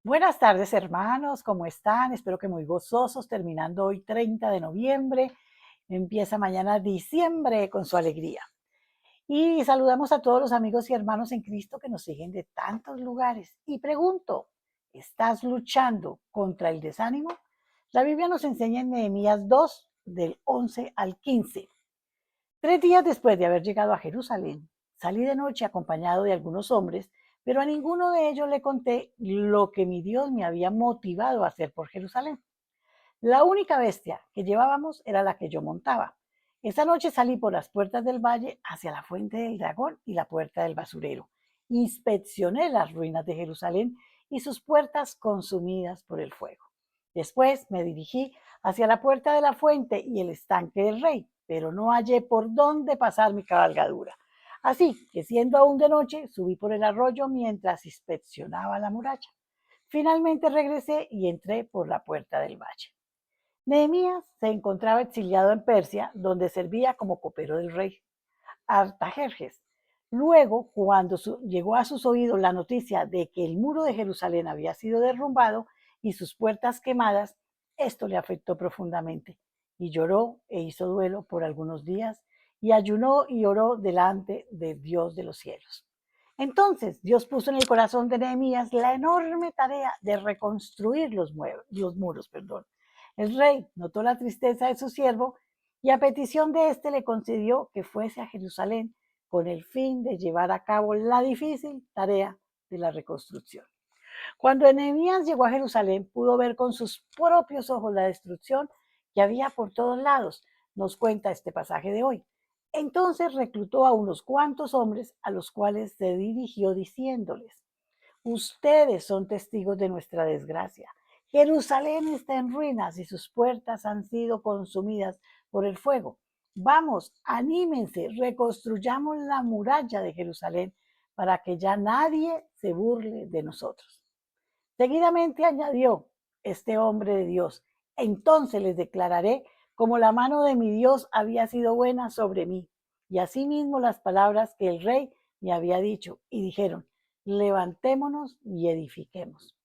Buenas tardes, hermanos, ¿cómo están? Espero que muy gozosos, terminando hoy 30 de noviembre. Empieza mañana diciembre con su alegría. Y saludamos a todos los amigos y hermanos en Cristo que nos siguen de tantos lugares. Y pregunto, ¿estás luchando contra el desánimo? La Biblia nos enseña en Nehemías 2, del 11 al 15. 3 días después de haber llegado a Jerusalén, salí de noche acompañado de algunos hombres, pero a ninguno de ellos le conté lo que mi Dios me había motivado a hacer por Jerusalén. La única bestia que llevábamos era la que yo montaba. Esa noche salí por las puertas del valle hacia la fuente del dragón y la puerta del basurero. Inspeccioné las ruinas de Jerusalén y sus puertas consumidas por el fuego. Después me dirigí hacia la puerta de la fuente y el estanque del rey, pero no hallé por dónde pasar mi cabalgadura. Así que siendo aún de noche, subí por el arroyo mientras inspeccionaba la muralla. Finalmente regresé y entré por la puerta del valle. Nehemías se encontraba exiliado en Persia, donde servía como copero del rey Artajerjes. Luego, cuando llegó a sus oídos la noticia de que el muro de Jerusalén había sido derrumbado y sus puertas quemadas, esto le afectó profundamente y lloró e hizo duelo por algunos días y ayunó y oró delante del Dios de los cielos. Entonces Dios puso en el corazón de Nehemías la enorme tarea de reconstruir los muros. El rey notó la tristeza de su siervo y a petición de éste le concedió que fuese a Jerusalén con el fin de llevar a cabo la difícil tarea de la reconstrucción. Cuando Nehemías llegó a Jerusalén, pudo ver con sus propios ojos la destrucción que había por todos lados, nos cuenta este pasaje de hoy. Entonces reclutó a unos cuantos hombres a los cuales se dirigió diciéndoles: ustedes son testigos de nuestra desgracia. Jerusalén está en ruinas y sus puertas han sido consumidas por el fuego. Vamos, anímense, reconstruyamos la muralla de Jerusalén para que ya nadie se burle de nosotros. Seguidamente añadió este hombre de Dios: entonces les declararé como la mano de mi Dios había sido buena sobre mí, y asimismo las palabras que el rey me había dicho, y dijeron: levantémonos y edifiquemos.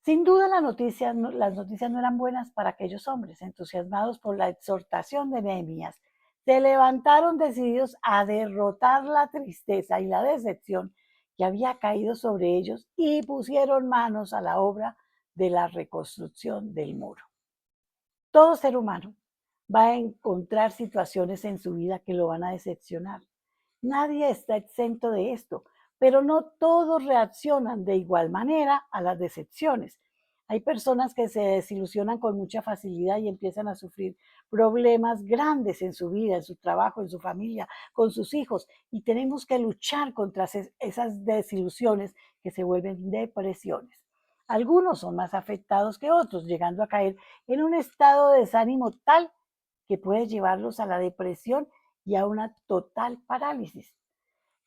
Sin duda las noticias no eran buenas para aquellos hombres, entusiasmados por la exhortación de Nehemías. Se levantaron decididos a derrotar la tristeza y la decepción que había caído sobre ellos y pusieron manos a la obra de la reconstrucción del muro. Todo ser humano va a encontrar situaciones en su vida que lo van a decepcionar. Nadie está exento de esto, pero no todos reaccionan de igual manera a las decepciones. Hay personas que se desilusionan con mucha facilidad y empiezan a sufrir problemas grandes en su vida, en su trabajo, en su familia, con sus hijos. Y tenemos que luchar contra esas desilusiones que se vuelven depresiones. Algunos son más afectados que otros, llegando a caer en un estado de desánimo tal que puede llevarlos a la depresión y a una total parálisis.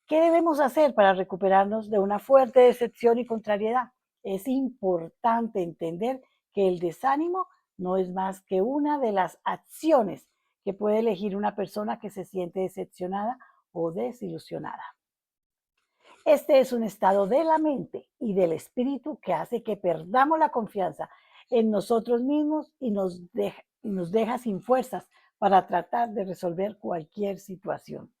¿Qué debemos hacer para recuperarnos de una fuerte decepción y contrariedad? Es importante entender que el desánimo no es más que una de las acciones que puede elegir una persona que se siente decepcionada o desilusionada. Este es un estado de la mente y del espíritu que hace que perdamos la confianza en nosotros mismos y nos deja sin fuerzas para tratar de resolver cualquier situación.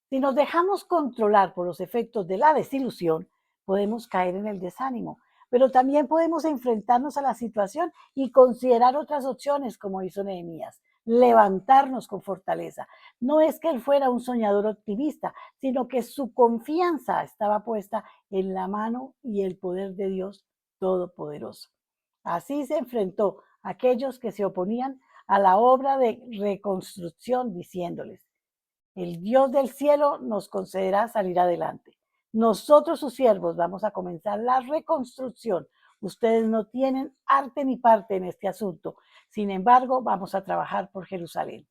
Si nos dejamos controlar por los efectos de la desilusión, podemos caer en el desánimo, pero también podemos enfrentarnos a la situación y considerar otras opciones, como hizo Nehemías, levantarnos con fortaleza. No es que él fuera un soñador optimista, sino que su confianza estaba puesta en la mano y el poder de Dios Todopoderoso. Así se enfrentó a aquellos que se oponían a la obra de reconstrucción, diciéndoles: el Dios del cielo nos concederá salir adelante. Nosotros, sus siervos, vamos a comenzar la reconstrucción. Ustedes no tienen arte ni parte en este asunto. Sin embargo, vamos a trabajar por Jerusalén.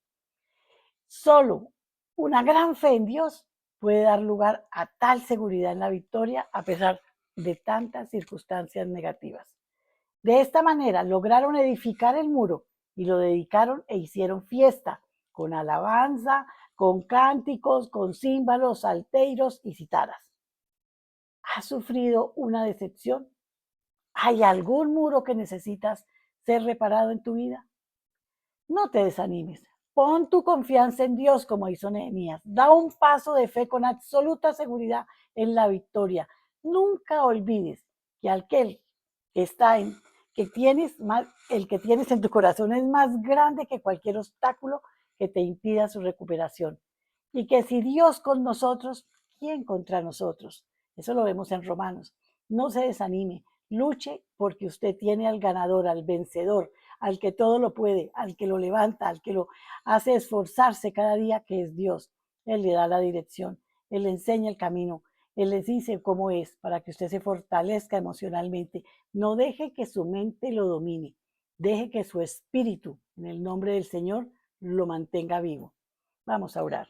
Solo una gran fe en Dios puede dar lugar a tal seguridad en la victoria a pesar de tantas circunstancias negativas. De esta manera lograron edificar el muro y lo dedicaron e hicieron fiesta con alabanza, con cánticos, con címbalos, salterios y citaras. ¿Has sufrido una decepción? ¿Hay algún muro que necesitas ser reparado en tu vida? No te desanimes. Pon tu confianza en Dios como hizo Nehemías. Da un paso de fe con absoluta seguridad en la victoria. Nunca olvides que aquel que está en que tienes más, el que tienes en tu corazón es más grande que cualquier obstáculo que te impida su recuperación. Y que si Dios con nosotros, ¿quién contra nosotros? Eso lo vemos en Romanos. No se desanime, luche porque usted tiene al ganador, al vencedor, al que todo lo puede, al que lo levanta, al que lo hace esforzarse cada día, que es Dios. Él le da la dirección, Él le enseña el camino, Él les dice cómo es para que usted se fortalezca emocionalmente. No deje que su mente lo domine, deje que su espíritu, en el nombre del Señor, lo mantenga vivo. Vamos a orar.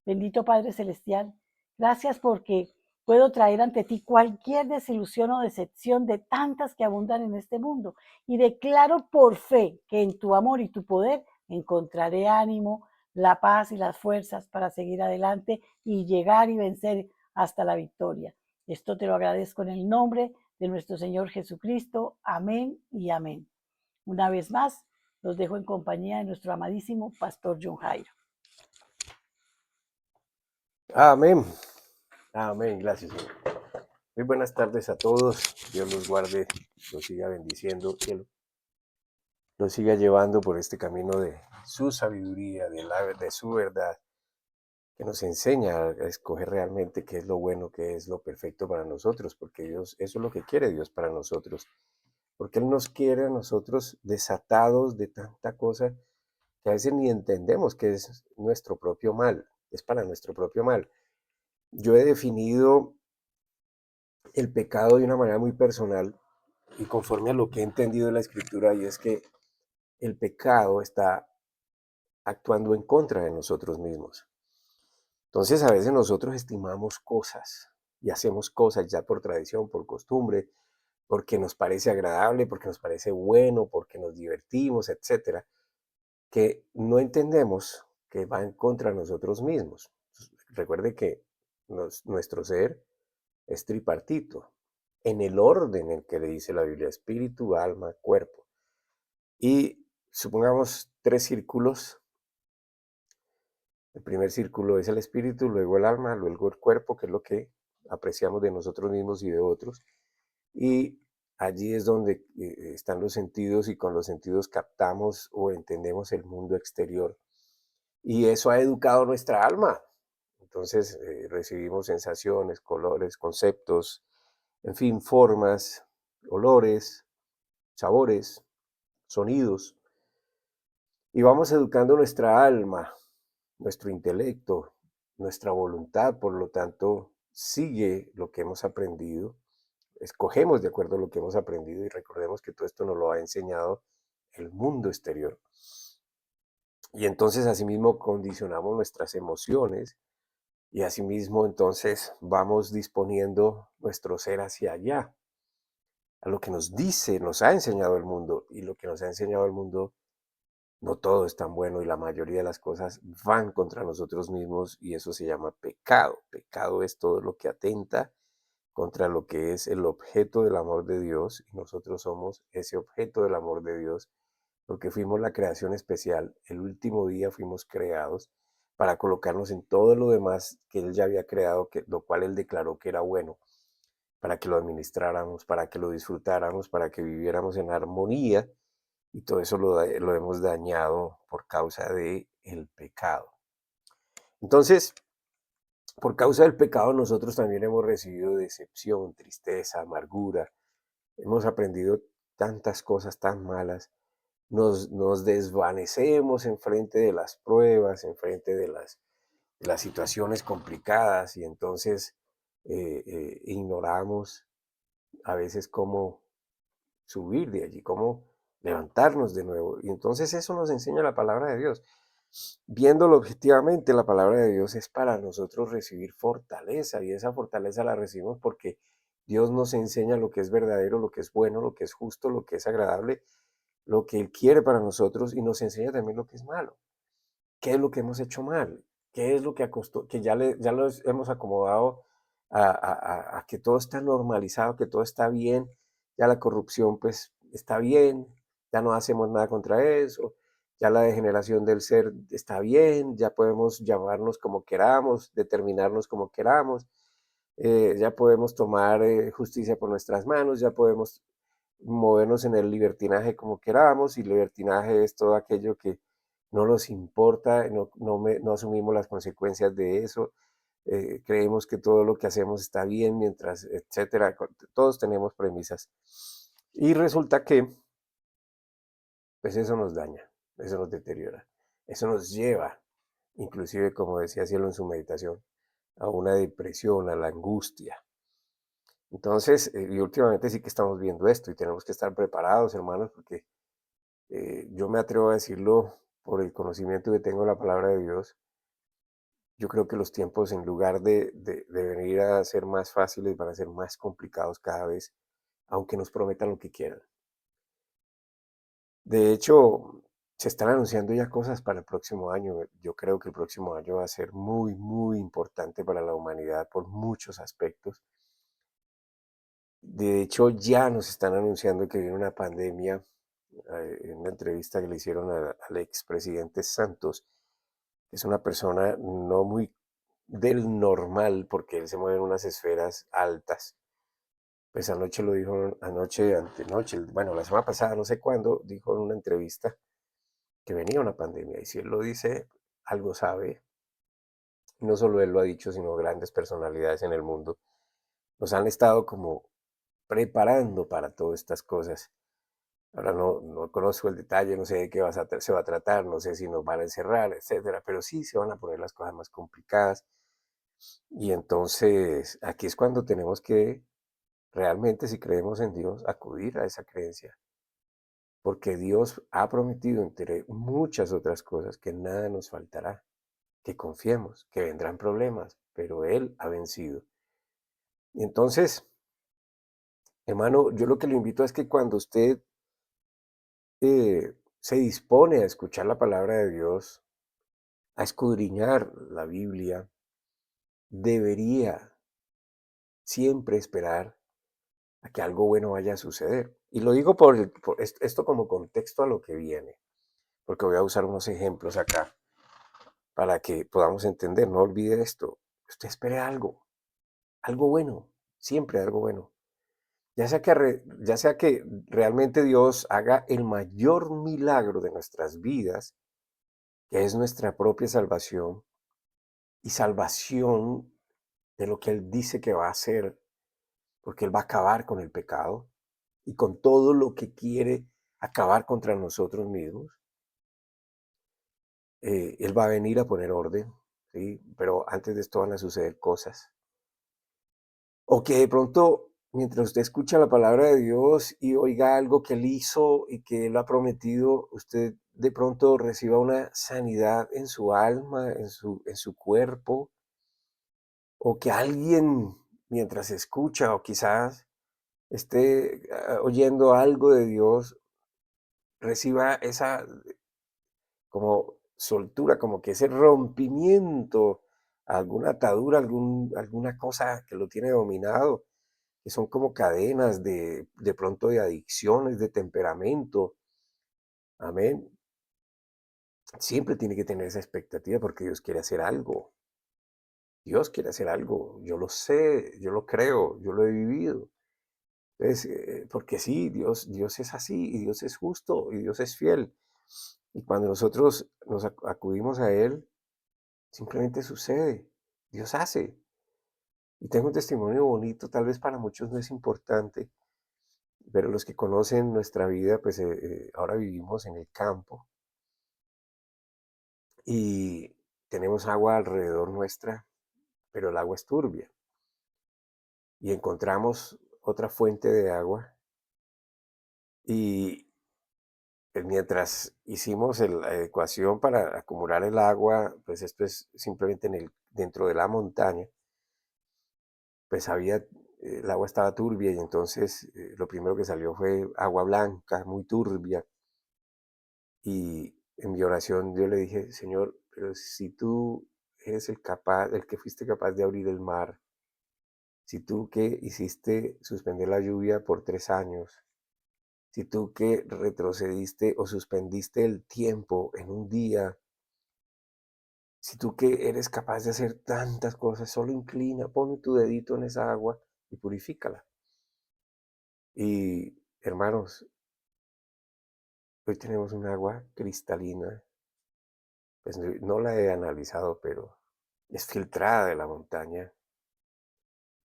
Bendito Padre Celestial, gracias porque puedo traer ante ti cualquier desilusión o decepción de tantas que abundan en este mundo. Y declaro por fe que en tu amor y tu poder encontraré ánimo, la paz y las fuerzas para seguir adelante y llegar y vencer hasta la victoria. Esto te lo agradezco en el nombre de nuestro Señor Jesucristo. Amén y amén. Una vez más, los dejo en compañía de nuestro amadísimo Pastor John Jairo. Amén. Amén. Gracias, Señor. Muy buenas tardes a todos. Dios los guarde, los siga bendiciendo, que los siga llevando por este camino de su sabiduría, de su verdad, que nos enseña a escoger realmente qué es lo bueno, qué es lo perfecto para nosotros, porque Dios, eso es lo que quiere Dios para nosotros, porque Él nos quiere a nosotros desatados de tanta cosa que a veces ni entendemos que es nuestro propio mal, es para nuestro propio mal. Yo he definido el pecado de una manera muy personal y conforme a lo que he entendido de la escritura, y es que el pecado está actuando en contra de nosotros mismos. Entonces a veces nosotros estimamos cosas y hacemos cosas ya por tradición, por costumbre, porque nos parece agradable, porque nos parece bueno, porque nos divertimos, etcétera, que no entendemos que va en contra de nosotros mismos. Recuerde que nuestro ser es tripartito, en el orden en que le dice la Biblia: espíritu, alma, cuerpo. Y supongamos 3 círculos. El primer círculo es el espíritu, luego el alma, luego el cuerpo, que es lo que apreciamos de nosotros mismos y de otros. Y allí es donde están los sentidos, y con los sentidos captamos o entendemos el mundo exterior. Y eso ha educado nuestra alma. Entonces recibimos sensaciones, colores, conceptos, en fin, formas, olores, sabores, sonidos, y vamos educando nuestra alma, nuestro intelecto, nuestra voluntad. Por lo tanto, sigue lo que hemos aprendido, escogemos de acuerdo a lo que hemos aprendido, y recordemos que todo esto nos lo ha enseñado el mundo exterior. Y entonces asimismo condicionamos nuestras emociones, y asimismo entonces vamos disponiendo nuestro ser hacia allá, a lo que nos dice, nos ha enseñado el mundo. Y lo que nos ha enseñado el mundo, no todo es tan bueno, y la mayoría de las cosas van contra nosotros mismos, y eso se llama pecado. Pecado es todo lo que atenta contra lo que es el objeto del amor de Dios, y nosotros somos ese objeto del amor de Dios, porque fuimos la creación especial. El último día fuimos creados para colocarnos en todo lo demás que Él ya había creado, lo cual Él declaró que era bueno, para que lo administráramos, para que lo disfrutáramos, para que viviéramos en armonía, y todo eso lo hemos dañado por causa del pecado. Entonces, por causa del pecado, nosotros también hemos recibido decepción, tristeza, amargura. Hemos aprendido tantas cosas tan malas. Nos desvanecemos en frente de las pruebas, en frente de las situaciones complicadas, y entonces ignoramos a veces cómo subir de allí, cómo levantarnos de nuevo. Y entonces eso nos enseña la palabra de Dios. Viéndolo objetivamente, la palabra de Dios es para nosotros recibir fortaleza, y esa fortaleza la recibimos porque Dios nos enseña lo que es verdadero, lo que es bueno, lo que es justo, lo que es agradable, lo que Él quiere para nosotros, y nos enseña también lo que es malo. ¿Qué es lo que hemos hecho mal? ¿Qué es lo que ya los hemos acomodado a que todo está normalizado, que todo está bien, ya la corrupción pues está bien, ya no hacemos nada contra eso, ya la degeneración del ser está bien, ya podemos llamarnos como queramos, determinarnos como queramos, ya podemos tomar justicia por nuestras manos, ya podemos movernos en el libertinaje como queramos, y libertinaje es todo aquello que no nos importa, no asumimos las consecuencias de eso, creemos que todo lo que hacemos está bien, mientras, etcétera, todos tenemos premisas. Y resulta que, pues eso nos daña, eso nos deteriora, eso nos lleva, inclusive como decía Cielo en su meditación, a una depresión, a la angustia. Entonces, y últimamente sí que estamos viendo esto y tenemos que estar preparados, hermanos, porque yo me atrevo a decirlo por el conocimiento que tengo de la palabra de Dios. Yo creo que los tiempos, en lugar de venir a ser más fáciles, van a ser más complicados cada vez, aunque nos prometan lo que quieran. De hecho, se están anunciando ya cosas para el próximo año. Yo creo que el próximo año va a ser muy, muy importante para la humanidad por muchos aspectos. De hecho, ya nos están anunciando que viene una pandemia. En una entrevista que le hicieron al expresidente Santos, que es una persona no muy del normal, porque él se mueve en unas esferas altas. Pues anoche lo dijo, anoche, antenoche, bueno, la semana pasada, no sé cuándo, dijo en una entrevista que venía una pandemia. Y si él lo dice, algo sabe. No solo él lo ha dicho, sino grandes personalidades en el mundo. Nos han estado como preparando para todas estas cosas. Ahora no conozco el detalle, no sé de qué se va a tratar, no sé si nos van a encerrar, etcétera, pero sí se van a poner las cosas más complicadas. Y entonces aquí es cuando tenemos que realmente, si creemos en Dios, acudir a esa creencia, porque Dios ha prometido, entre muchas otras cosas, que nada nos faltará, que confiemos, que vendrán problemas, pero Él ha vencido. Y entonces, hermano, yo lo que le invito es que cuando usted se dispone a escuchar la palabra de Dios, a escudriñar la Biblia, debería siempre esperar a que algo bueno vaya a suceder. Y lo digo por esto como contexto a lo que viene, porque voy a usar unos ejemplos acá para que podamos entender. No olvide esto. Usted espere algo bueno, siempre algo bueno. Ya sea que realmente Dios haga el mayor milagro de nuestras vidas, que es nuestra propia salvación, y salvación de lo que Él dice que va a hacer, porque Él va a acabar con el pecado y con todo lo que quiere acabar contra nosotros mismos. Él va a venir a poner orden, ¿sí? Pero antes de esto van a suceder cosas. O que de pronto, mientras usted escucha la palabra de Dios y oiga algo que Él hizo y que Él ha prometido, usted de pronto reciba una sanidad en su alma, en su cuerpo, o que alguien, mientras escucha, o quizás esté oyendo algo de Dios, reciba esa como soltura, como que ese rompimiento, alguna atadura, alguna cosa que lo tiene dominado, que son como cadenas de pronto de adicciones, de temperamento. Amén. Siempre tiene que tener esa expectativa porque Dios quiere hacer algo. Dios quiere hacer algo. Yo lo sé, yo lo creo, yo lo he vivido. Entonces, porque sí, Dios es así, y Dios es justo, y Dios es fiel. Y cuando nosotros nos acudimos a Él, simplemente sucede. Dios hace. Y tengo un testimonio bonito, tal vez para muchos no es importante, pero los que conocen nuestra vida, pues ahora vivimos en el campo y tenemos agua alrededor nuestra, pero el agua es turbia. Y encontramos otra fuente de agua y mientras hicimos la ecuación para acumular el agua, pues esto es simplemente dentro de la montaña, pues el agua estaba turbia, y entonces lo primero que salió fue agua blanca, muy turbia. Y en mi oración yo le dije: Señor, pero si tú eres el que fuiste capaz de abrir el mar, si tú que hiciste suspender la lluvia por 3 años, si tú que retrocediste o suspendiste el tiempo en un día, si tú que eres capaz de hacer tantas cosas, solo inclina, pon tu dedito en esa agua y purifícala. Y hermanos, hoy tenemos un agua cristalina, pues no la he analizado, pero es filtrada de la montaña.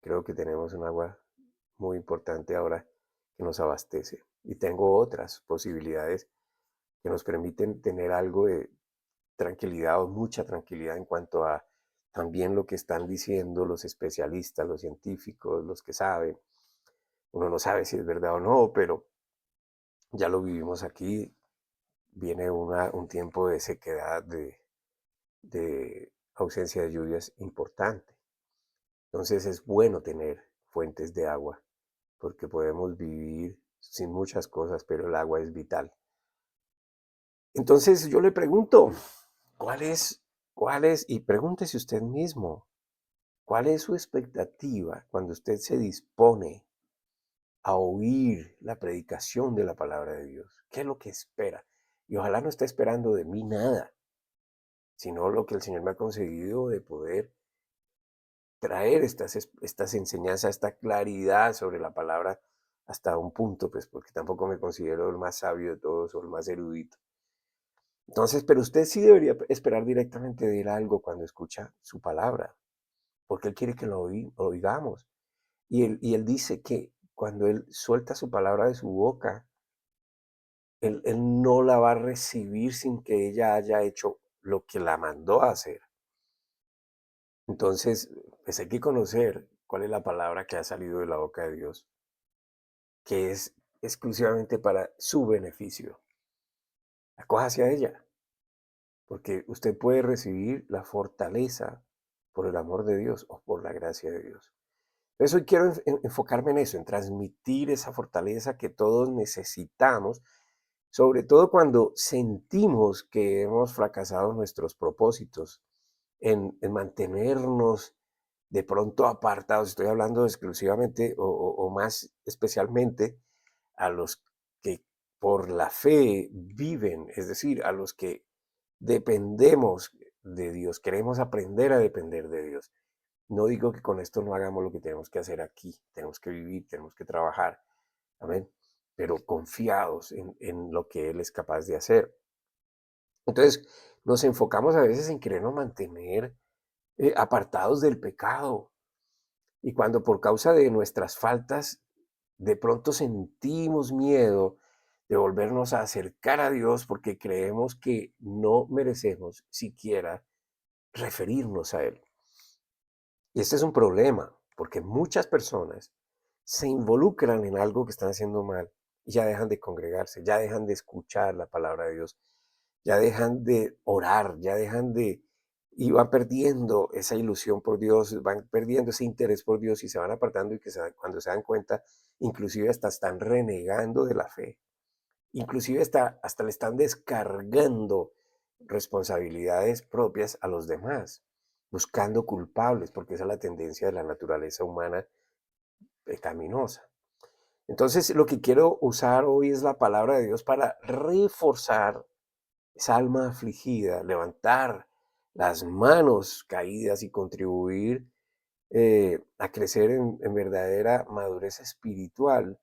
Creo que tenemos un agua muy importante ahora que nos abastece. Y tengo otras posibilidades que nos permiten tener algo de tranquilidad o mucha tranquilidad en cuanto a también lo que están diciendo los especialistas, los científicos, los que saben. Uno no sabe si es verdad o no, pero ya lo vivimos aquí. Viene un tiempo de sequedad, de ausencia de lluvias importante. Entonces es bueno tener fuentes de agua porque podemos vivir sin muchas cosas, pero el agua es vital. Entonces yo le pregunto, y pregúntese usted mismo, ¿cuál es su expectativa cuando usted se dispone a oír la predicación de la palabra de Dios? ¿Qué es lo que espera? Y ojalá no esté esperando de mí nada, sino lo que el Señor me ha concedido de poder traer estas enseñanzas, esta claridad sobre la palabra hasta un punto, pues porque tampoco me considero el más sabio de todos o el más erudito. Entonces, pero usted sí debería esperar directamente de él algo cuando escucha su palabra, porque él quiere que lo oigamos. Y él dice que cuando él suelta su palabra de su boca, él no la va a recibir sin que ella haya hecho lo que la mandó a hacer. Entonces, pues hay que conocer cuál es la palabra que ha salido de la boca de Dios, que es exclusivamente para su beneficio. Acoja hacia ella, porque usted puede recibir la fortaleza por el amor de Dios o por la gracia de Dios. Entonces hoy quiero enfocarme en eso, en transmitir esa fortaleza que todos necesitamos, sobre todo cuando sentimos que hemos fracasado en nuestros propósitos, en mantenernos de pronto apartados. Estoy hablando exclusivamente o más especialmente a los que por la fe viven, es decir, a los que dependemos de Dios, queremos aprender a depender de Dios. No digo que con esto no hagamos lo que tenemos que hacer aquí, tenemos que vivir, tenemos que trabajar, amén, pero confiados en lo que Él es capaz de hacer. Entonces, nos enfocamos a veces en querernos mantener apartados del pecado. Y cuando por causa de nuestras faltas de pronto sentimos miedo de volvernos a acercar a Dios porque creemos que no merecemos siquiera referirnos a Él. Y este es un problema, porque muchas personas se involucran en algo que están haciendo mal y ya dejan de congregarse, ya dejan de escuchar la palabra de Dios, ya dejan de orar, ya dejan de... Y van perdiendo esa ilusión por Dios, van perdiendo ese interés por Dios y se van apartando y que cuando se dan cuenta, inclusive hasta están renegando de la fe. Inclusive hasta le están descargando responsabilidades propias a los demás, buscando culpables, porque esa es la tendencia de la naturaleza humana pecaminosa. Entonces, lo que quiero usar hoy es la palabra de Dios para reforzar esa alma afligida, levantar las manos caídas y contribuir a crecer en verdadera madurez espiritual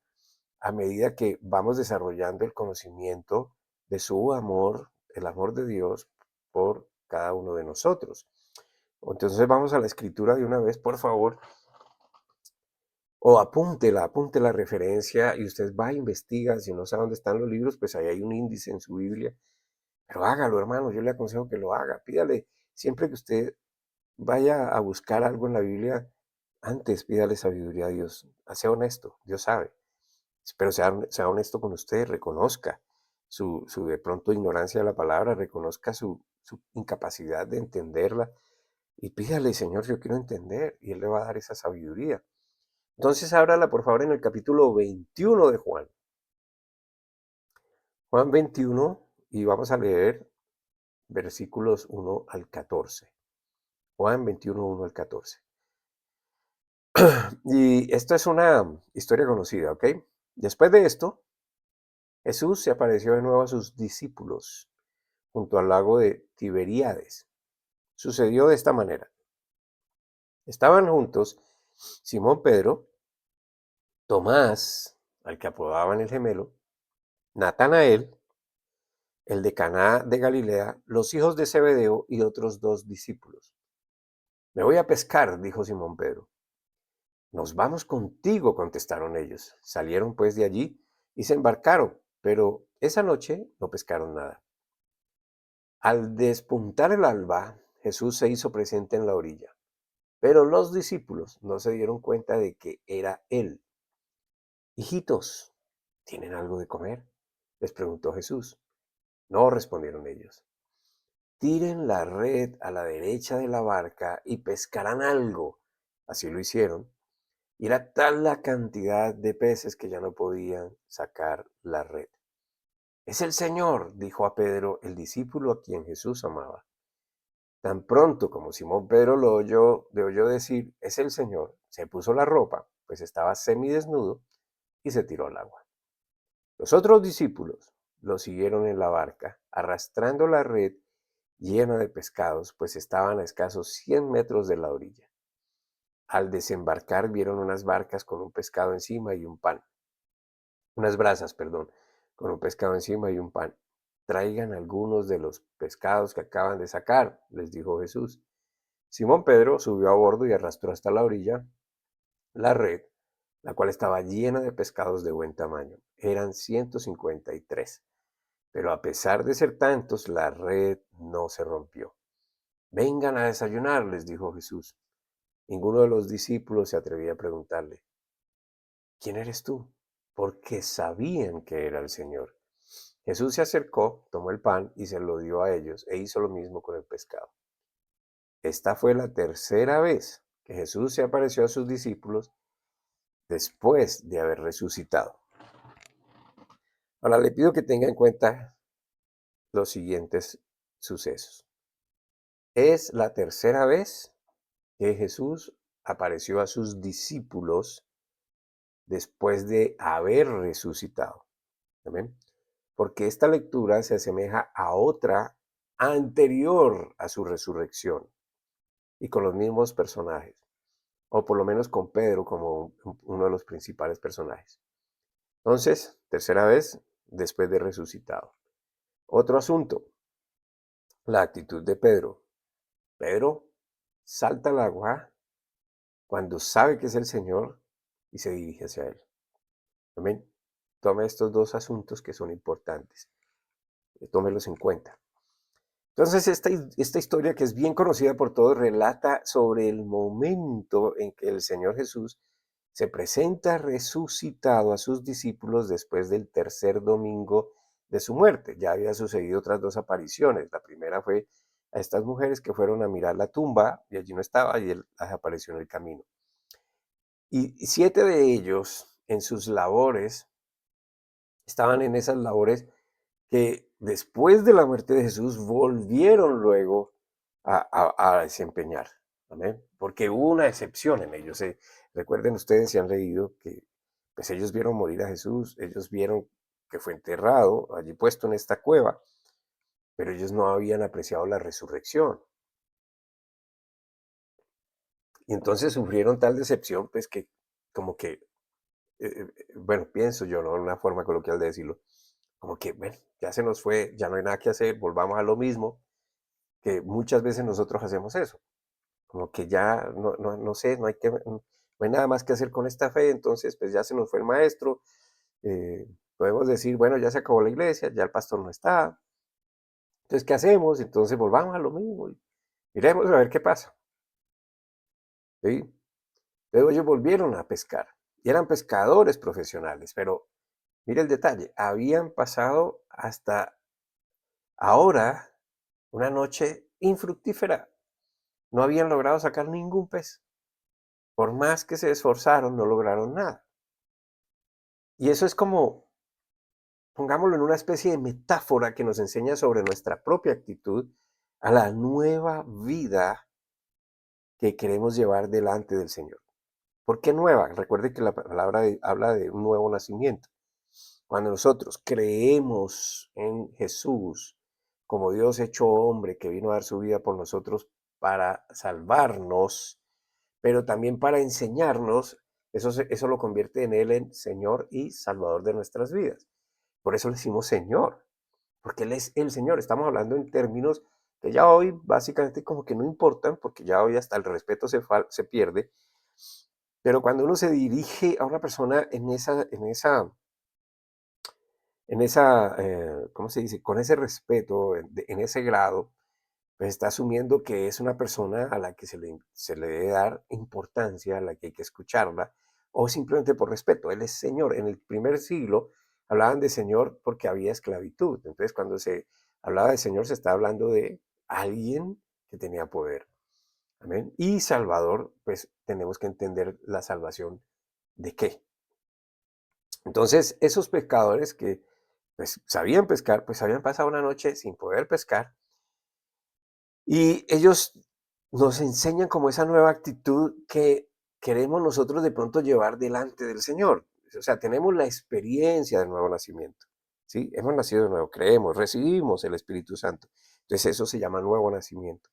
a medida que vamos desarrollando el conocimiento de su amor, el amor de Dios por cada uno de nosotros. Entonces vamos a la escritura de una vez, por favor, o apunte la referencia y usted va a investigar, si no sabe dónde están los libros, pues ahí hay un índice en su Biblia, pero hágalo, hermano, yo le aconsejo que lo haga, pídale, siempre que usted vaya a buscar algo en la Biblia, antes pídale sabiduría a Dios, sea honesto, Dios sabe. Pero sea honesto con usted, reconozca su de pronto ignorancia de la palabra, reconozca su incapacidad de entenderla y pídale, Señor, yo quiero entender, y Él le va a dar esa sabiduría. Entonces, ábrala, por favor, en el capítulo 21 de Juan. Juan 21, y vamos a leer versículos 1 al 14. Juan 21, 1 al 14. Y esto es una historia conocida, ¿ok? Después de esto, Jesús se apareció de nuevo a sus discípulos junto al lago de Tiberíades. Sucedió de esta manera. Estaban juntos Simón Pedro, Tomás, al que apodaban el gemelo, Natanael, el de Caná de Galilea, los hijos de Zebedeo y otros 2 discípulos. Me voy a pescar, dijo Simón Pedro. Nos vamos contigo, contestaron ellos. Salieron pues de allí y se embarcaron, pero esa noche no pescaron nada. Al despuntar el alba, Jesús se hizo presente en la orilla, pero los discípulos no se dieron cuenta de que era él. Hijitos, ¿tienen algo de comer?, les preguntó Jesús. No, respondieron ellos. Tiren la red a la derecha de la barca y pescarán algo. Así lo hicieron. Y era tal la cantidad de peces que ya no podían sacar la red. Es el Señor, dijo a Pedro, el discípulo a quien Jesús amaba. Tan pronto como Simón Pedro le oyó decir, es el Señor, se puso la ropa, pues estaba semidesnudo, y se tiró al agua. Los otros discípulos lo siguieron en la barca, arrastrando la red llena de pescados, pues estaban a escasos 100 metros de la orilla. Al desembarcar vieron unas barcas con un pescado encima y un pan. Unas brasas, perdón, con un pescado encima y un pan. Traigan algunos de los pescados que acaban de sacar, les dijo Jesús. Simón Pedro subió a bordo y arrastró hasta la orilla la red, la cual estaba llena de pescados de buen tamaño. Eran 153. Pero a pesar de ser tantos, la red no se rompió. Vengan a desayunar, les dijo Jesús. Ninguno de los discípulos se atrevía a preguntarle, ¿quién eres tú? Porque sabían que era el Señor. Jesús se acercó, tomó el pan y se lo dio a ellos e hizo lo mismo con el pescado. Esta fue la tercera vez que Jesús se apareció a sus discípulos después de haber resucitado. Ahora le pido que tenga en cuenta los siguientes sucesos. Es la tercera vez que Jesús apareció a sus discípulos después de haber resucitado. ¿Amén? Porque esta lectura se asemeja a otra anterior a su resurrección y con los mismos personajes, o por lo menos con Pedro como uno de los principales personajes. Entonces, tercera vez después de resucitado. Otro asunto, la actitud de Pedro. Pedro salta al agua cuando sabe que es el Señor y se dirige hacia él. Amén. Tome estos 2 asuntos que son importantes. Tómelos en cuenta. Entonces, esta historia, que es bien conocida por todos, relata sobre el momento en que el Señor Jesús se presenta resucitado a sus discípulos después del tercer domingo de su muerte. Ya había sucedido otras 2 apariciones. La primera fue a estas mujeres que fueron a mirar la tumba y allí no estaba y él las apareció en el camino. Y 7 de ellos en sus labores, estaban en esas labores que después de la muerte de Jesús volvieron luego a desempeñar. ¿Amén? Porque hubo una excepción en ellos. Recuerden ustedes, si han leído, que pues ellos vieron morir a Jesús, ellos vieron que fue enterrado, allí puesto en esta cueva, pero ellos no habían apreciado la resurrección. Y entonces sufrieron tal decepción, pues que como que, bueno, pienso yo, ¿no? Una forma coloquial de decirlo, como que, bueno, ya se nos fue, ya no hay nada que hacer, volvamos a lo mismo, que muchas veces nosotros hacemos eso, como que ya no sé, no hay nada más que hacer con esta fe, entonces pues ya se nos fue el maestro, podemos decir, bueno, ya se acabó la iglesia, ya el pastor no está, entonces ¿qué hacemos? Entonces volvamos a lo mismo y miremos a ver qué pasa, ¿sí? Luego ellos volvieron a pescar y eran pescadores profesionales, pero mire el detalle, habían pasado hasta ahora una noche infructífera, no habían logrado sacar ningún pez. Por más que se esforzaron, no lograron nada. Y eso es como, pongámoslo en una especie de metáfora que nos enseña sobre nuestra propia actitud a la nueva vida que queremos llevar delante del Señor. ¿Por qué nueva? Recuerde que la palabra habla de un nuevo nacimiento. Cuando nosotros creemos en Jesús como Dios hecho hombre que vino a dar su vida por nosotros para salvarnos, pero también para enseñarnos, eso lo convierte en Él en Señor y Salvador de nuestras vidas. Por eso le decimos Señor, porque Él es el Señor. Estamos hablando en términos que ya hoy básicamente como que no importan, porque ya hoy hasta el respeto se pierde, pero cuando uno se dirige a una persona ¿cómo se dice? Con ese respeto, en ese grado, pues está asumiendo que es una persona a la que se le debe dar importancia, a la que hay que escucharla, o simplemente por respeto. Él es Señor. En el primer siglo hablaban de Señor porque había esclavitud. Entonces, cuando se hablaba de Señor, se estaba hablando de alguien que tenía poder. Amén. Y Salvador, pues tenemos que entender la salvación de qué. Entonces, esos pescadores que pues sabían pescar, pues habían pasado una noche sin poder pescar y ellos nos enseñan como esa nueva actitud que queremos nosotros de pronto llevar delante del Señor. O sea, tenemos la experiencia del nuevo nacimiento, ¿sí? Hemos nacido de nuevo, creemos, recibimos el Espíritu Santo. Entonces eso se llama nuevo nacimiento.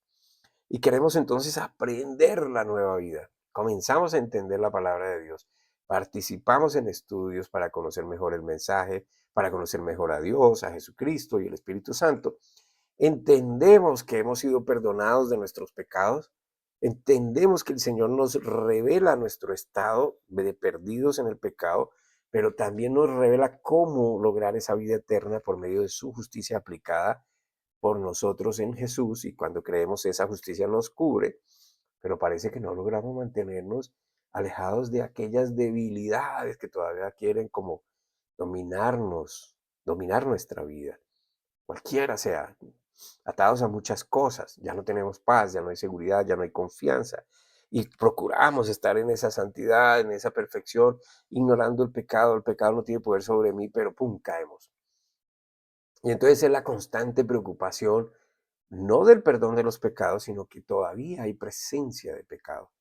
Y queremos entonces aprender la nueva vida. Comenzamos a entender la palabra de Dios. Participamos en estudios para conocer mejor el mensaje, para conocer mejor a Dios, a Jesucristo y el Espíritu Santo. Entendemos que hemos sido perdonados de nuestros pecados. Entendemos que el Señor nos revela nuestro estado de perdidos en el pecado, pero también nos revela cómo lograr esa vida eterna por medio de su justicia aplicada por nosotros en Jesús, y cuando creemos esa justicia nos cubre, pero parece que no logramos mantenernos alejados de aquellas debilidades que todavía quieren como dominarnos, dominar nuestra vida, cualquiera sea, atados a muchas cosas. Ya no tenemos paz, ya no hay seguridad, ya no hay confianza. Y procuramos estar en esa santidad, en esa perfección, ignorando el pecado. El pecado no tiene poder sobre mí, pero ¡pum!, caemos. Y entonces es la constante preocupación, no del perdón de los pecados, sino que todavía hay presencia de pecado.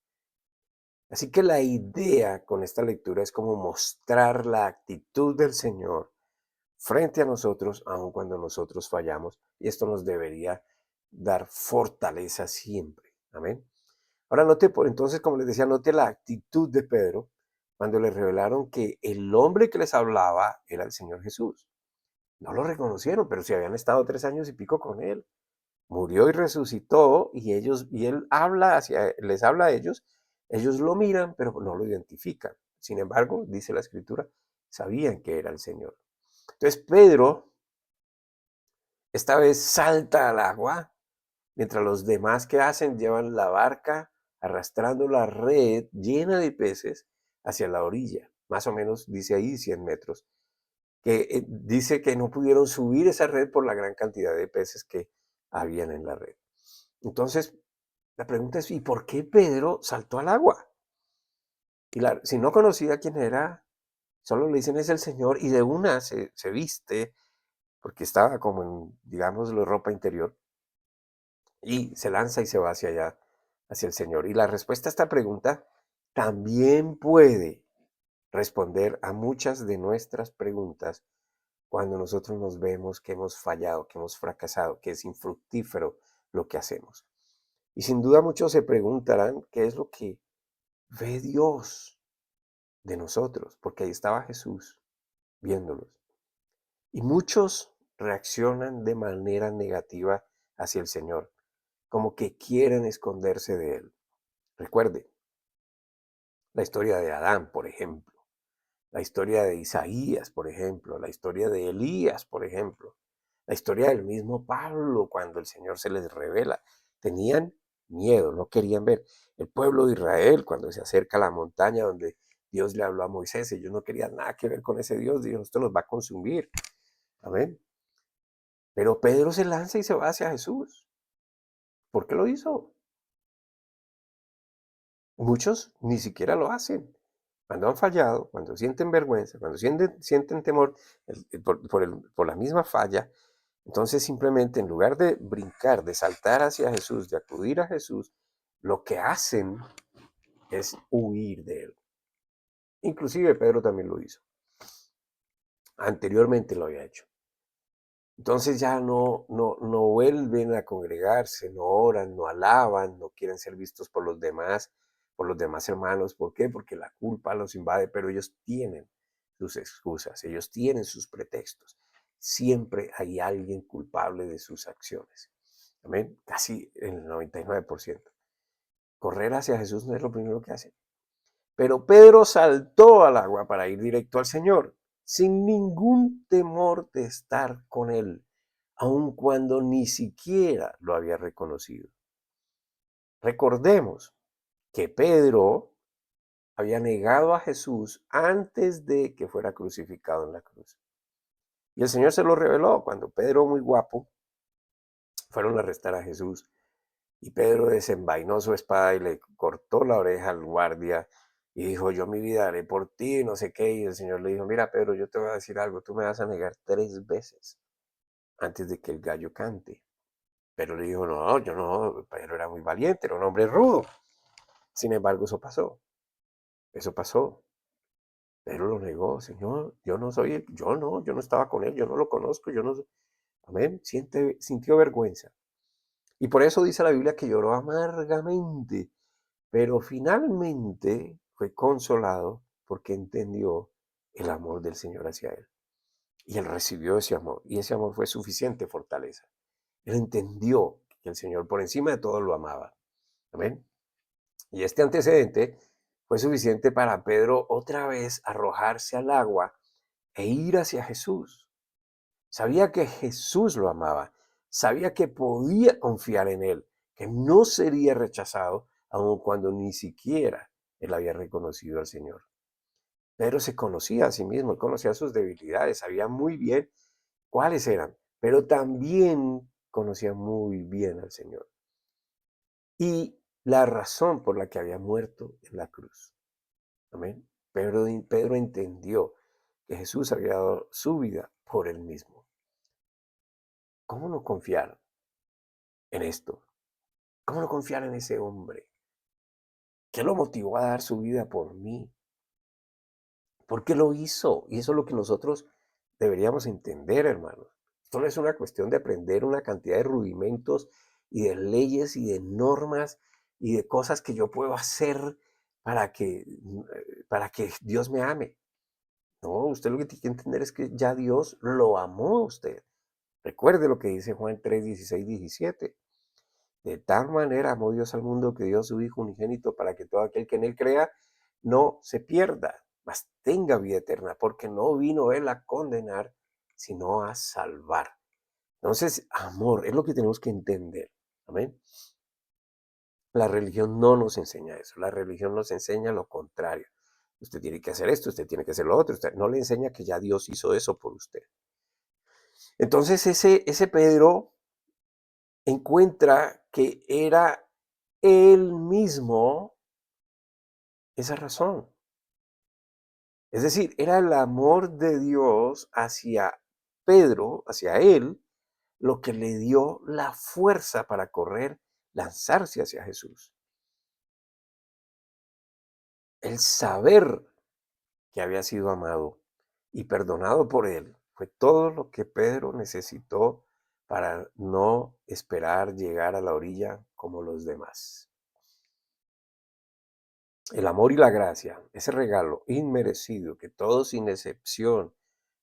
Así que la idea con esta lectura es como mostrar la actitud del Señor frente a nosotros, aun cuando nosotros fallamos, y esto nos debería dar fortaleza siempre. Amén. Ahora note, entonces, como les decía, note la actitud de Pedro cuando le revelaron que el hombre que les hablaba era el Señor Jesús. No lo reconocieron, pero si habían estado 3 años y pico con él. Murió y resucitó, y él les habla a ellos lo miran, pero no lo identifican. Sin embargo, dice la Escritura, sabían que era el Señor. Entonces Pedro esta vez salta al agua, mientras los demás que hacen llevan la barca arrastrando la red llena de peces hacia la orilla. Más o menos dice ahí 100 metros. Que dice que no pudieron subir esa red por la gran cantidad de peces que habían en la red. Entonces, la pregunta es, ¿y por qué Pedro saltó al agua? Y si no conocía quién era, solo le dicen es el Señor, y de una se viste, porque estaba como en, digamos, la ropa interior, y se lanza y se va hacia allá, hacia el Señor. Y la respuesta a esta pregunta también puede responder a muchas de nuestras preguntas cuando nosotros nos vemos que hemos fallado, que hemos fracasado, que es infructífero lo que hacemos. Y sin duda muchos se preguntarán qué es lo que ve Dios de nosotros, porque ahí estaba Jesús viéndolos. Y muchos reaccionan de manera negativa hacia el Señor, como que quieren esconderse de Él. Recuerde la historia de Adán, por ejemplo, la historia de Isaías, por ejemplo, la historia de Elías, por ejemplo, la historia del mismo Pablo cuando el Señor se les revela. Tenían miedo, no querían ver. El pueblo de Israel cuando se acerca a la montaña donde Dios le habló a Moisés, ellos no querían nada que ver con ese Dios, Dios, esto nos va a consumir. Amén. Pero Pedro se lanza y se va hacia Jesús. ¿Por qué lo hizo? Muchos ni siquiera lo hacen. Cuando han fallado, cuando sienten vergüenza, cuando sienten temor por la misma falla, entonces simplemente en lugar de brincar, de saltar hacia Jesús, de acudir a Jesús, lo que hacen es huir de Él. Inclusive Pedro también lo hizo. Anteriormente lo había hecho. Entonces ya no vuelven a congregarse, no oran, no alaban, no quieren ser vistos por los demás hermanos. ¿Por qué? Porque la culpa los invade, pero ellos tienen sus excusas, ellos tienen sus pretextos. Siempre hay alguien culpable de sus acciones. Amén. Casi el 99%. Correr hacia Jesús no es lo primero que hacen. Pero Pedro saltó al agua para ir directo al Señor, sin ningún temor de estar con él, aun cuando ni siquiera lo había reconocido. Recordemos que Pedro había negado a Jesús antes de que fuera crucificado en la cruz. Y el Señor se lo reveló cuando Pedro, muy guapo, fueron a arrestar a Jesús. Y Pedro desenvainó su espada y le cortó la oreja al guardia y dijo, yo mi vida haré por ti, no sé qué. Y el Señor le dijo, mira Pedro, yo te voy a decir algo, tú me vas a negar 3 veces antes de que el gallo cante. Pero le dijo, no, yo no, Pedro era muy valiente, era un hombre rudo. Sin embargo, eso pasó. Pedro lo negó, Señor, yo no soy él, yo no estaba con él, yo no lo conozco, yo no. Amén, sintió vergüenza. Y por eso dice la Biblia que lloró amargamente. Pero finalmente fue consolado porque entendió el amor del Señor hacia él. Y él recibió ese amor. Y ese amor fue suficiente fortaleza. Él entendió que el Señor por encima de todo lo amaba. Amén. Y este antecedente fue suficiente para Pedro otra vez arrojarse al agua e ir hacia Jesús. Sabía que Jesús lo amaba. Sabía que podía confiar en él, que no sería rechazado, aun cuando ni siquiera él había reconocido al Señor. Pedro se conocía a sí mismo, conocía sus debilidades, sabía muy bien cuáles eran, pero también conocía muy bien al Señor. Y la razón por la que había muerto en la cruz. Amén. Pedro entendió que Jesús había dado su vida por él mismo. ¿Cómo no confiar en esto? ¿Cómo no confiar en ese hombre? ¿Qué lo motivó a dar su vida por mí? ¿Por qué lo hizo? Y eso es lo que nosotros deberíamos entender, hermanos. Esto no es una cuestión de aprender una cantidad de rudimentos y de leyes y de normas y de cosas que yo puedo hacer para que, para que Dios me ame. No, usted lo que tiene que entender es que ya Dios lo amó a usted. Recuerde lo que dice Juan 3, 16, 17. De tal manera amó Dios al mundo que dio a su Hijo unigénito para que todo aquel que en él crea no se pierda, mas tenga vida eterna, porque no vino él a condenar, sino a salvar. Entonces, amor es lo que tenemos que entender. Amén. La religión no nos enseña eso. La religión nos enseña lo contrario. Usted tiene que hacer esto, usted tiene que hacer lo otro. Usted no le enseña que ya Dios hizo eso por usted. Entonces, ese Pedro encuentra que era él mismo esa razón. Es decir, era el amor de Dios hacia Pedro, hacia él, lo que le dio la fuerza para correr, lanzarse hacia Jesús. El saber que había sido amado y perdonado por él fue todo lo que Pedro necesitó para no esperar llegar a la orilla como los demás. El amor y la gracia, ese regalo inmerecido que todos sin excepción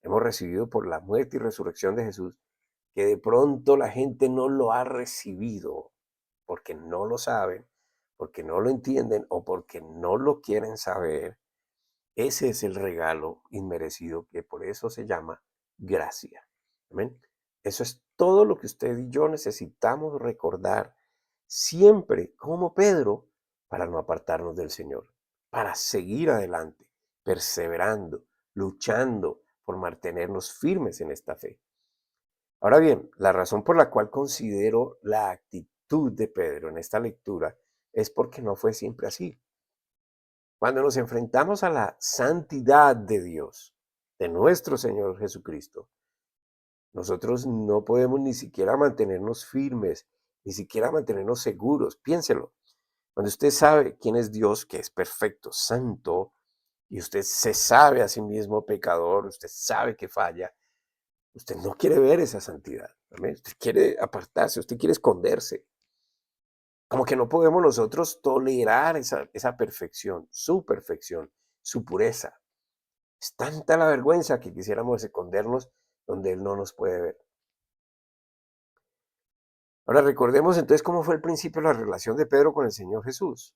hemos recibido por la muerte y resurrección de Jesús, que de pronto la gente no lo ha recibido porque no lo saben, porque no lo entienden o porque no lo quieren saber. Ese es el regalo inmerecido que por eso se llama gracia. ¿Amén? Eso es todo lo que usted y yo necesitamos recordar siempre, como Pedro, para no apartarnos del Señor, para seguir adelante, perseverando, luchando por mantenernos firmes en esta fe. Ahora bien, la razón por la cual considero la actitud de Pedro en esta lectura es porque no fue siempre así. Cuando nos enfrentamos a la santidad de Dios, de nuestro Señor Jesucristo, nosotros no podemos ni siquiera mantenernos firmes, ni siquiera mantenernos seguros. Piénselo. Cuando usted sabe quién es Dios, que es perfecto, santo, y usted se sabe a sí mismo pecador, usted sabe que falla, usted no quiere ver esa santidad. Amén. Usted quiere apartarse, usted quiere esconderse. Como que no podemos nosotros tolerar esa perfección, su pureza. Es tanta la vergüenza que quisiéramos escondernos donde Él no nos puede ver. Ahora recordemos entonces cómo fue el principio de la relación de Pedro con el Señor Jesús.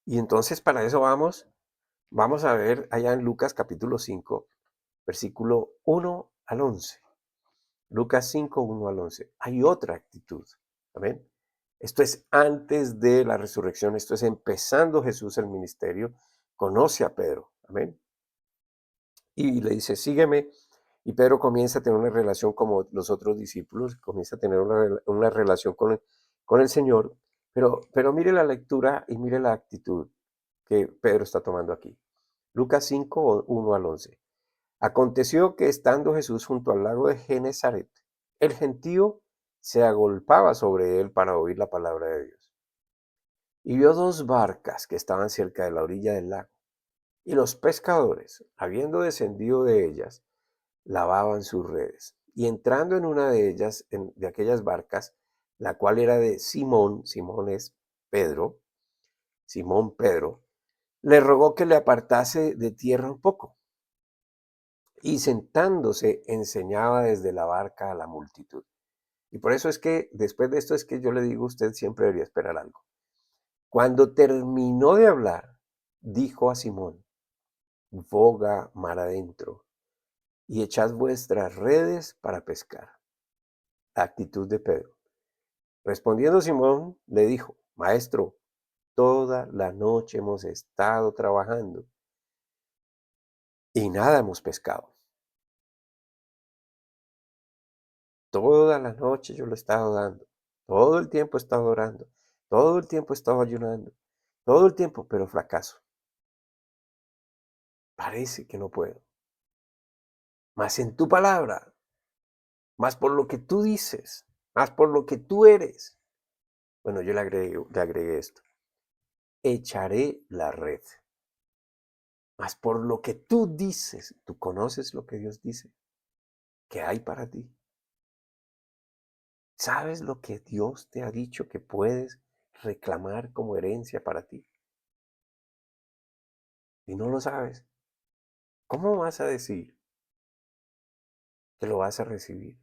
Y entonces para eso vamos a ver allá en Lucas capítulo 5, versículo 1 al 11. Lucas 5, 1 al 11. Hay otra actitud. Amén. Esto es antes de la resurrección, esto es empezando Jesús el ministerio, conoce a Pedro. Amén. Y le dice, sígueme. Y Pedro comienza a tener una relación como los otros discípulos, comienza a tener una relación con el Señor. Pero mire la lectura y mire la actitud que Pedro está tomando aquí. Lucas 5, 1 al 11. Aconteció que estando Jesús junto al lago de Genezaret, el gentío se agolpaba sobre él para oír la palabra de Dios. Y vio dos barcas que estaban cerca de la orilla del lago. Y los pescadores, habiendo descendido de ellas, lavaban sus redes. Y entrando en una de ellas, de aquellas barcas, la cual era de Simón, Simón es Pedro, Simón Pedro, le rogó que le apartase de tierra un poco. Y sentándose enseñaba desde la barca a la multitud. Y por eso es que después de esto es que yo le digo, usted siempre debería esperar algo. Cuando terminó de hablar, dijo a Simón, boga mar adentro y echad vuestras redes para pescar. La actitud de Pedro. Respondiendo Simón, le dijo, Maestro, toda la noche hemos estado trabajando y nada hemos pescado. Toda la noche yo lo he estado dando. Todo el tiempo he estado orando. Todo el tiempo he estado ayunando. Todo el tiempo, pero fracaso. Parece que no puedo. Más en tu palabra, más por lo que tú dices, más por lo que tú eres. Bueno, yo le agregué esto. Echaré la red. Más por lo que tú dices. Tú conoces lo que Dios dice que hay para ti. ¿Sabes lo que Dios te ha dicho que puedes reclamar como herencia para ti? Y no lo sabes. ¿Cómo vas a decir que lo vas a recibir?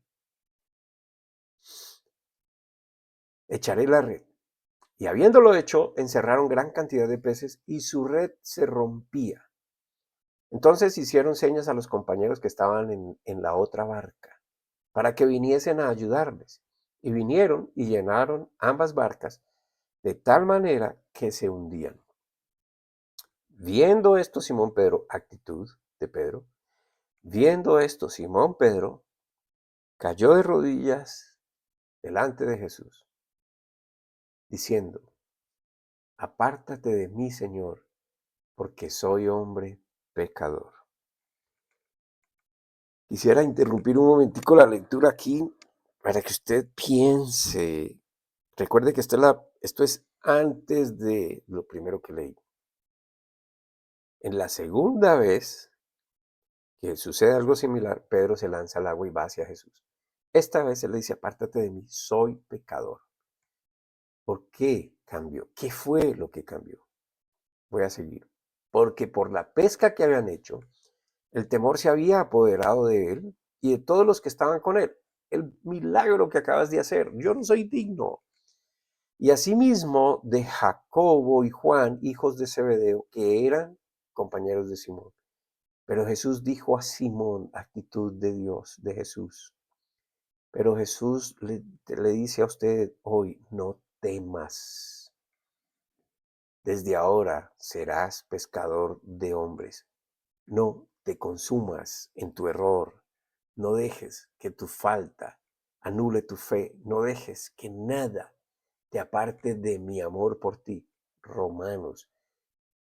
Echaré la red. Y habiéndolo hecho, encerraron gran cantidad de peces y su red se rompía. Entonces hicieron señas a los compañeros que estaban en la otra barca para que viniesen a ayudarles. Y vinieron y llenaron ambas barcas de tal manera que se hundían. Viendo esto Simón Pedro, actitud de Pedro, viendo esto Simón Pedro cayó de rodillas delante de Jesús, diciendo, apártate de mí, Señor, porque soy hombre pecador. Quisiera interrumpir un momentico la lectura aquí para que usted piense. Recuerde que esto es antes de lo primero que leí. En la segunda vez que sucede algo similar, Pedro se lanza al agua y va hacia Jesús. Esta vez él le dice, apártate de mí, soy pecador. ¿Por qué cambió? ¿Qué fue lo que cambió? Voy a seguir. Porque por la pesca que habían hecho, el temor se había apoderado de él y de todos los que estaban con él. El milagro que acabas de hacer, yo no soy digno. Y asimismo de Jacobo y Juan, hijos de Zebedeo, que eran compañeros de Simón. Pero Jesús dijo a Simón, actitud de Dios, de Jesús. Pero Jesús le dice a usted hoy, no temas. Desde ahora serás pescador de hombres. No te consumas en tu error. No dejes que tu falta anule tu fe. No dejes que nada te aparte de mi amor por ti. Romanos.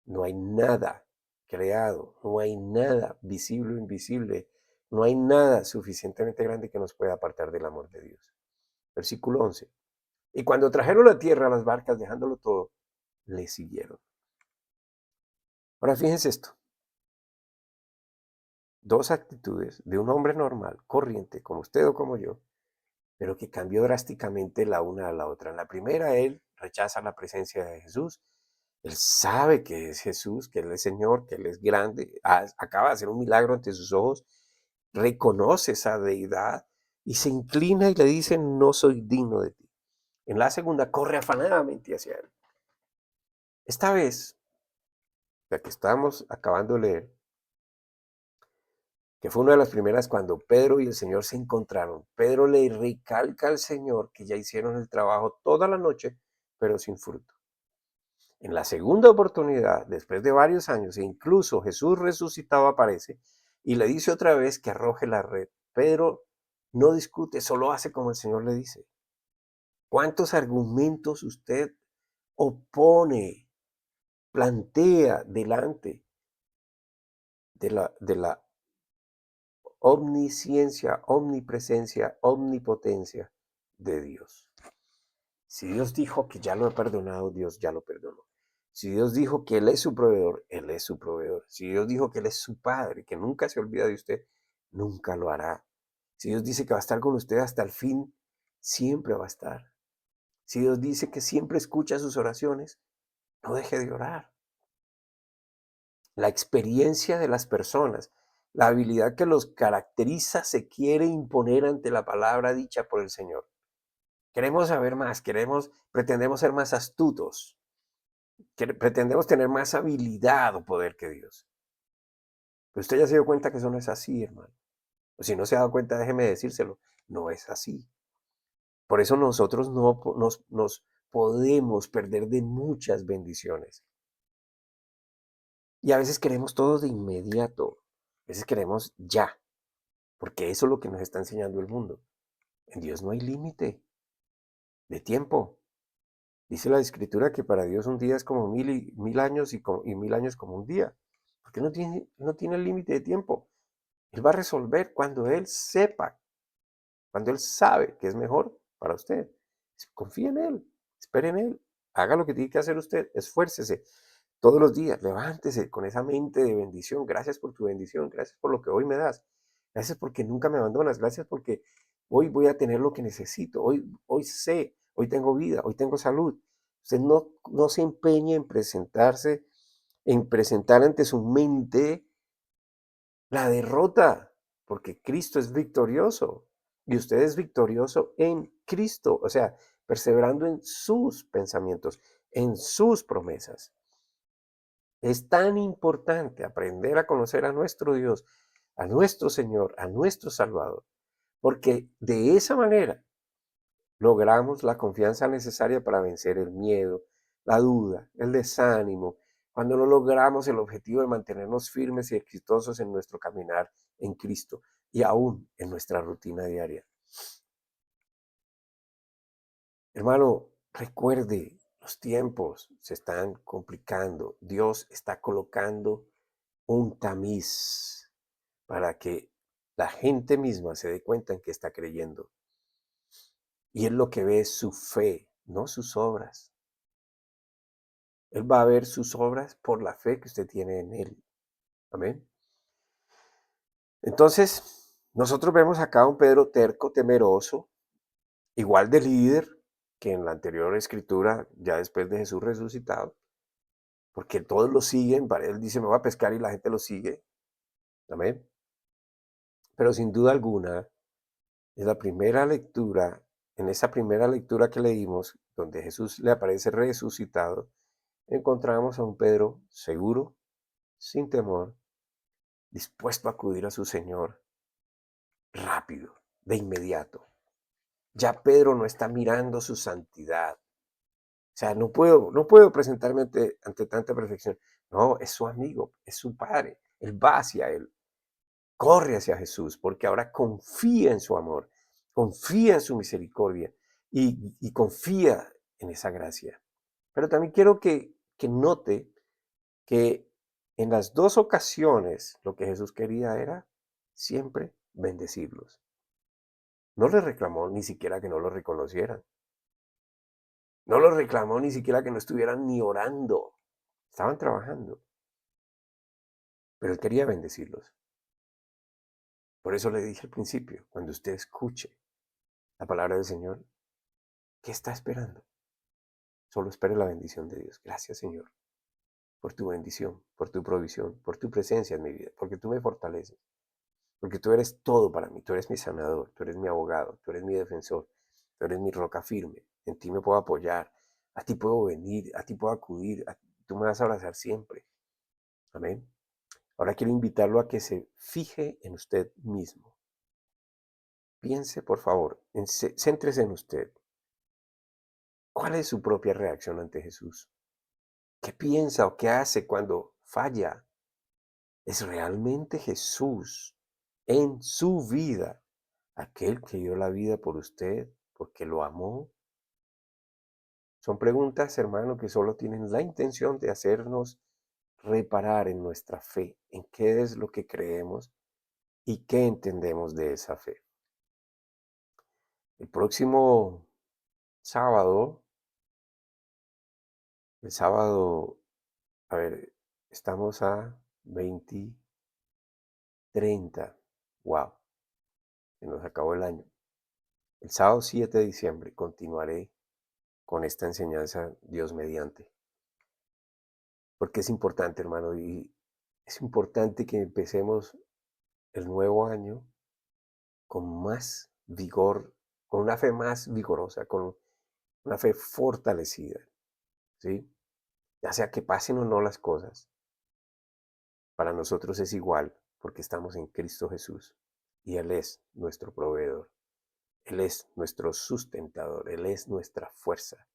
No hay nada creado, no hay nada visible o invisible, no hay nada suficientemente grande que nos pueda apartar del amor de Dios. Versículo 11. Y cuando trajeron la tierra a las barcas, dejándolo todo, le siguieron. Ahora fíjense esto. dos actitudes de un hombre normal, corriente, como usted o como yo, pero que cambió drásticamente la una a la otra. En la primera, él rechaza la presencia de Jesús. Él sabe que es Jesús, que Él es Señor, que Él es grande. Acaba de hacer un milagro ante sus ojos. Reconoce esa deidad y se inclina y le dice, no soy digno de ti. En la segunda, corre afanadamente hacia Él. Esta vez, la que estamos acabando de leer, que fue una de las primeras cuando Pedro y el Señor se encontraron. Pedro le recalca al Señor que ya hicieron el trabajo toda la noche, pero sin fruto. En la segunda oportunidad, después de varios años, e incluso Jesús resucitado aparece y le dice otra vez que arroje la red. Pedro no discute, solo hace como el Señor le dice. ¿Cuántos argumentos usted opone, plantea delante de la omnisciencia, omnipresencia, omnipotencia de Dios? Si Dios dijo que ya lo ha perdonado, Dios ya lo perdonó. Si Dios dijo que Él es su proveedor, Él es su proveedor. Si Dios dijo que Él es su Padre, que nunca se olvida de usted, nunca lo hará. Si Dios dice que va a estar con usted hasta el fin, siempre va a estar. Si Dios dice que siempre escucha sus oraciones, no deje de orar. La experiencia de las personas, la habilidad que los caracteriza, se quiere imponer ante la palabra dicha por el Señor. Queremos saber más, pretendemos ser más astutos, pretendemos tener más habilidad o poder que Dios. Pero usted ya se dio cuenta que eso no es así, hermano. O si no se ha dado cuenta, déjeme decírselo, no es así. Por eso nosotros no nos podemos perder de muchas bendiciones. Y a veces queremos todo de inmediato. A veces queremos ya, porque eso es lo que nos está enseñando el mundo. En Dios no hay límite de tiempo. Dice la Escritura que para Dios un día es como mil años y 1000 años como un día. Porque no tiene límite de tiempo. Él va a resolver cuando Él sepa, cuando Él sabe que es mejor para usted. Confía en Él, espere en Él, haga lo que tiene que hacer usted, esfuércese todos los días, levántese con esa mente de bendición. Gracias por tu bendición, gracias por lo que hoy me das, gracias porque nunca me abandonas, gracias porque hoy voy a tener lo que necesito, hoy sé, hoy tengo vida, hoy tengo salud. Usted no se empeñe en presentar ante su mente la derrota, porque Cristo es victorioso y usted es victorioso en Cristo, o sea, perseverando en sus pensamientos, en sus promesas. Es tan importante aprender a conocer a nuestro Dios, a nuestro Señor, a nuestro Salvador, porque de esa manera logramos la confianza necesaria para vencer el miedo, la duda, el desánimo, cuando no logramos el objetivo de mantenernos firmes y exitosos en nuestro caminar en Cristo y aún en nuestra rutina diaria. Hermano, recuerde, los tiempos se están complicando. Dios está colocando un tamiz para que la gente misma se dé cuenta en que está creyendo. Y Él lo que ve es su fe, no sus obras. Él va a ver sus obras por la fe que usted tiene en Él. Amén. Entonces, nosotros vemos acá a un Pedro terco, temeroso, igual de líder que en la anterior escritura, ya después de Jesús resucitado, porque todos lo siguen. Él dice, me voy a pescar y la gente lo sigue. Amén. Pero sin duda alguna, es la primera lectura, en esa primera lectura que leímos, donde Jesús le aparece resucitado, encontramos a un Pedro seguro, sin temor, dispuesto a acudir a su Señor rápido, de inmediato. Ya Pedro no está mirando su santidad. O sea, no puedo presentarme ante tanta perfección. No, es su amigo, es su padre. Él va hacia él, corre hacia Jesús, porque ahora confía en su amor, confía en su misericordia y confía en esa gracia. Pero también quiero que note que en las dos ocasiones lo que Jesús quería era siempre bendecirlos. No les reclamó ni siquiera que no lo reconocieran. No los reclamó ni siquiera que no estuvieran ni orando. Estaban trabajando. Pero Él quería bendecirlos. Por eso le dije al principio, cuando usted escuche la palabra del Señor, ¿qué está esperando? Solo espere la bendición de Dios. Gracias, Señor, por tu bendición, por tu provisión, por tu presencia en mi vida, porque tú me fortaleces, porque tú eres todo para mí, tú eres mi sanador, tú eres mi abogado, tú eres mi defensor, tú eres mi roca firme, en ti me puedo apoyar, a ti puedo venir, a ti puedo acudir, tú me vas a abrazar siempre. Amén. Ahora quiero invitarlo a que se fije en usted mismo. Piense, por favor, céntrese en usted. ¿Cuál es su propia reacción ante Jesús? ¿Qué piensa o qué hace cuando falla? ¿Es realmente Jesús en su vida aquel que dio la vida por usted porque lo amó? Son preguntas, hermano, que solo tienen la intención de hacernos reparar en nuestra fe, en qué es lo que creemos y qué entendemos de esa fe. El próximo sábado, el sábado, a ver, estamos a 20, 30. Wow, se nos acabó el año. El sábado 7 de diciembre continuaré con esta enseñanza, Dios mediante. Porque es importante, hermano, y es importante que empecemos el nuevo año con más vigor, con una fe más vigorosa, con una fe fortalecida, ¿sí? Ya sea que pasen o no las cosas, para nosotros es igual, porque estamos en Cristo Jesús y Él es nuestro proveedor, Él es nuestro sustentador, Él es nuestra fuerza,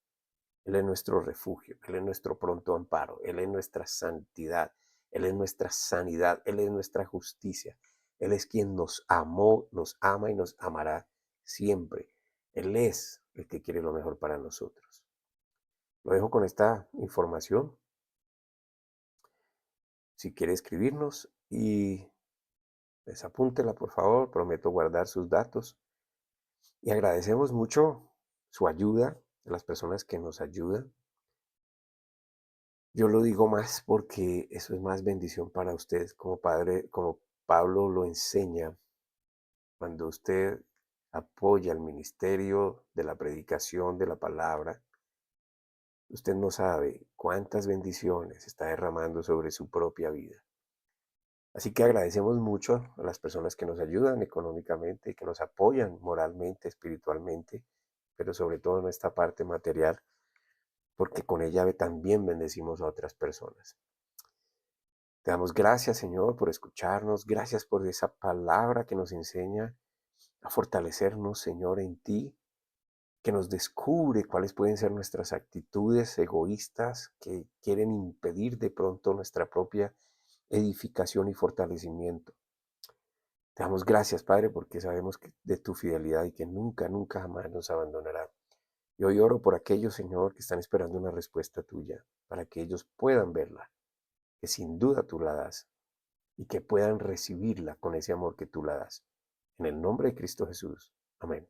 Él es nuestro refugio, Él es nuestro pronto amparo, Él es nuestra santidad, Él es nuestra sanidad, Él es nuestra justicia. Él es quien nos amó, nos ama y nos amará siempre. Él es el que quiere lo mejor para nosotros. Lo dejo con esta información. Si quiere escribirnos y desapúntela, por favor. Prometo guardar sus datos. Y agradecemos mucho su ayuda, de las personas que nos ayudan. Yo lo digo más porque eso es más bendición para usted como padre, como Pablo lo enseña. Cuando usted apoya el ministerio de la predicación de la palabra, usted no sabe cuántas bendiciones está derramando sobre su propia vida. Así que agradecemos mucho a las personas que nos ayudan económicamente, que nos apoyan moralmente, espiritualmente, pero sobre todo en esta parte material, porque con ella también bendecimos a otras personas. Te damos gracias, Señor, por escucharnos. Gracias por esa palabra que nos enseña a fortalecernos, Señor, en ti, que nos descubre cuáles pueden ser nuestras actitudes egoístas que quieren impedir de pronto nuestra propia edificación y fortalecimiento. Te damos gracias, Padre, porque sabemos de tu fidelidad y que nunca, nunca jamás nos abandonará. Y hoy oro por aquellos, Señor, que están esperando una respuesta tuya, para que ellos puedan verla, que sin duda tú la das y que puedan recibirla con ese amor que tú la das. En el nombre de Cristo Jesús. Amén.